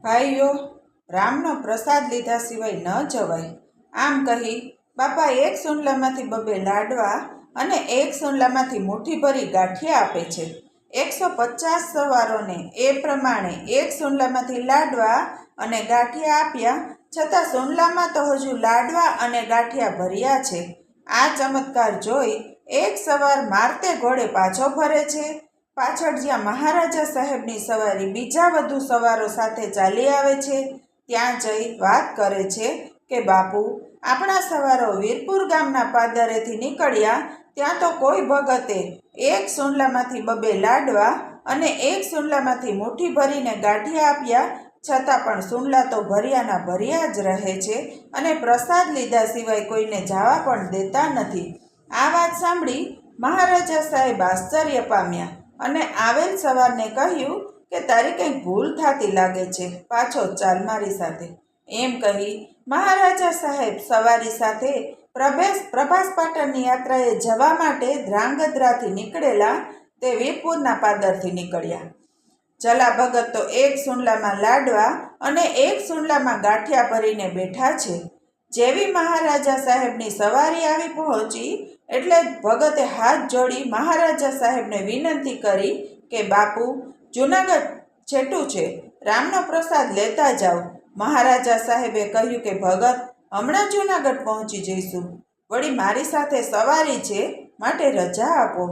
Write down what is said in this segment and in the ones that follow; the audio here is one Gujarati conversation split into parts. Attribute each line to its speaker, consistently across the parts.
Speaker 1: ભાઈઓ, રામનો પ્રસાદ લીધા સિવાય ન જવાય. આમ કહી બાપા એક સુંડલામાંથી બબે લાડવા અને એક સુંડલામાંથી મુઠ્ઠીભરી ગાંઠિયા આપે છે. 150 સવારોને એ પ્રમાણે એક સુંડલામાંથી લાડવા અને ગાંઠિયા આપ્યા, છતાં સુંડલામાં તો હજુ લાડવા અને ગાંઠિયા ભર્યા છે. આ ચમત્કાર જોઈ એક સવાર મારતે ઘોડે પાછો ફરે છે. પાછળ જ્યાં મહારાજા સાહેબની સવારી બીજા વધુ સવારો સાથે ચાલી આવે છે, ત્યાં જઈ વાત કરે છે કે બાપુ, આપણા સવારો વીરપુર ગામના પાદરેથી નીકળ્યા ત્યાં તો કોઈ ભગતે એક સુંડલામાંથી બબે લાડવા અને એક સુંડલામાંથી મુઠ્ઠી ભરીને ગાંઠિયા આપ્યા, છતાં પણ સુંડલા તો ભર્યાના ભર્યા જ રહે છે અને પ્રસાદ લીધા સિવાય કોઈને જવા પણ દેતા નથી. આ વાત સાંભળી મહારાજા સાહેબ આશ્ચર્ય પામ્યા અને આવેલ સવારને કહ્યું કે તારી કંઈક ભૂલ થતી લાગે છે, પાછો ચાલ મારી સાથે. એમ કહી મહારાજા સાહેબ સવારી સાથે પ્રભાસ પાટણની યાત્રાએ જવા માટે ધ્રાંગધ્રાથી નીકળેલા તે વીરપુરના પાદરથી નીકળ્યા. ચલા ભગત તો એક સુંડલામાં લાડવા અને એક સુંડલામાં ગાંઠિયા ભરીને બેઠા છે. જેવી મહારાજા સાહેબની સવારી આવી પહોંચી એટલે ભગતે હાથ જોડી મહારાજા સાહેબને વિનંતી કરી કે બાપુ, જૂનાગઢ છેટું છે, રામનો પ્રસાદ લેતા જાઓ. મહારાજા સાહેબે કહ્યું કે ભગત, હમણાં જૂનાગઢ પહોંચી જઈશું, વળી મારી સાથે સવારી છે, માટે રજા આપો.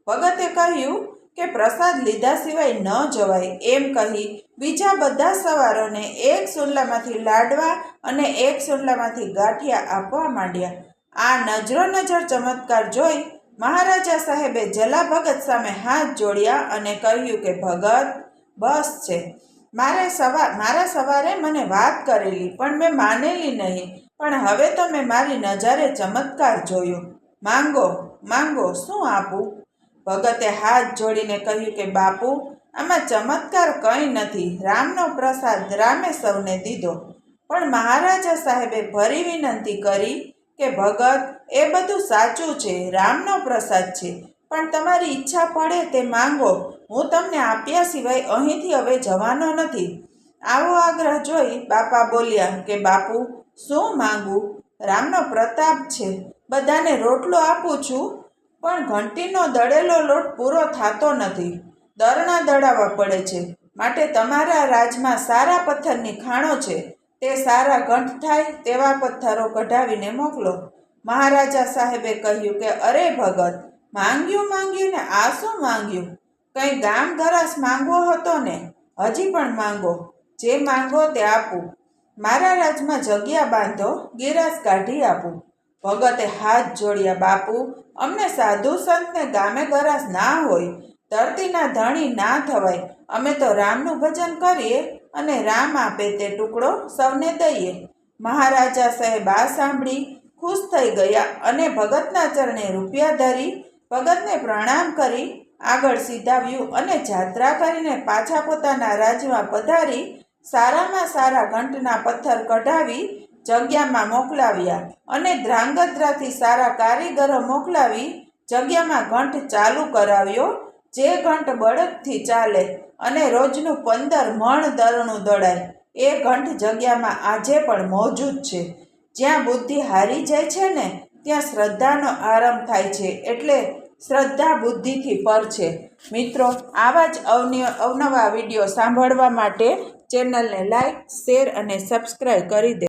Speaker 1: ભગતે કહ્યું કે પ્રસાદ લીધા સિવાય ન જવાય. એમ કહી બીજા બધા સવારોને એક સુંડલામાંથી લાડવા અને એક સુંડલામાંથી ગાંઠિયા આપવા માંડ્યા. આ નજરો નજર ચમત્કાર જોઈ મહારાજા સાહેબે જલા ભગત સામે હાથ જોડ્યા અને કહ્યું કે ભગત, બસ છે, મારા સવારે મને વાત કરેલી પણ મેં માનેલી નહીં, પણ હવે તો મેં મારી નજરે ચમત્કાર જોયો. માંગો, શું આપું? ભગતે હાથ જોડીને કહ્યું કે બાપુ, આમાં ચમત્કાર કંઈ નથી, રામનો પ્રસાદ રામે સૌને દીધો. પણ મહારાજા સાહેબે ફરી વિનંતી કરી કે ભગત, એ બધું સાચું છે, રામનો પ્રસાદ છે, પણ તમારી ઈચ્છા પડે તે માંગો, હું તમને આપ્યા સિવાય અહીંથી હવે જવાનો નથી. આવો આગ્રહ જોઈ બાપા બોલ્યા કે બાપુ, શું માંગવું? રામનો પ્રતાપ છે, બધાને રોટલો આપું છું, પણ ઘંટીનો દળેલો લોટ પૂરો થતો નથી, દરણા દળાવવા પડે છે, માટે તમારા રાજમાં સારા પથ્થરની ખાણો છે, તે સારા ઘંટ થાય તેવા પથ્થરો કઢાવીને મોકલો. મહારાજા સાહેબે કહ્યું કે અરે ભગત, માંગ્યું ને આ શું માંગ્યું? કંઈ ગામ ગરાસ માંગવો હતો ને? હજી પણ માંગો, જે માંગો તે આપું. મારા રાજમાં જગ્યા બાંધો, ગિરાસ કાઢી આપું. ભગતે હાથ જોડ્યા, બાપુ, અમને સાધુ સંતને ગામે ગરાસ ના હોય, ધરતીના ધણી ના થવાય, અમે તો રામનું ભજન કરીએ અને રામ આપે તે ટુકડો સૌને દઈએ. મહારાજા સાહેબ આ સાંભળી ખુશ થઈ ગયા અને ભગતના ચરણે રૂપિયા ધરી ભગતને પ્રણામ કરી આગળ સીધાવ્યું અને જાત્રા કરીને પાછા પોતાના રાજમાં પધારી સારામાં સારા ઘંટના પથ્થર કઢાવી જગ્યામાં મોકલાવ્યા અને ધ્રાંગધ્રાથી સારા કારીગરો મોકલાવી જગ્યામાં ઘંટ ચાલુ કરાવ્યો. જે ઘંટ બળદથી ચાલે અને રોજનું 15 મણ દરણું દળાય, એ ઘંટ જગ્યામાં આજે પણ મોજૂદ છે. જ્યાં બુદ્ધિ હારી જાય છે ને ત્યાં શ્રદ્ધાનો આરંભ થાય છે, એટલે શ્રદ્ધા બુદ્ધિથી પર છે. મિત્રો, આવા જ અવનવા વિડીયો સાંભળવા માટે ચેનલને લાઈક, શેર અને સબસ્ક્રાઈબ કરી દે.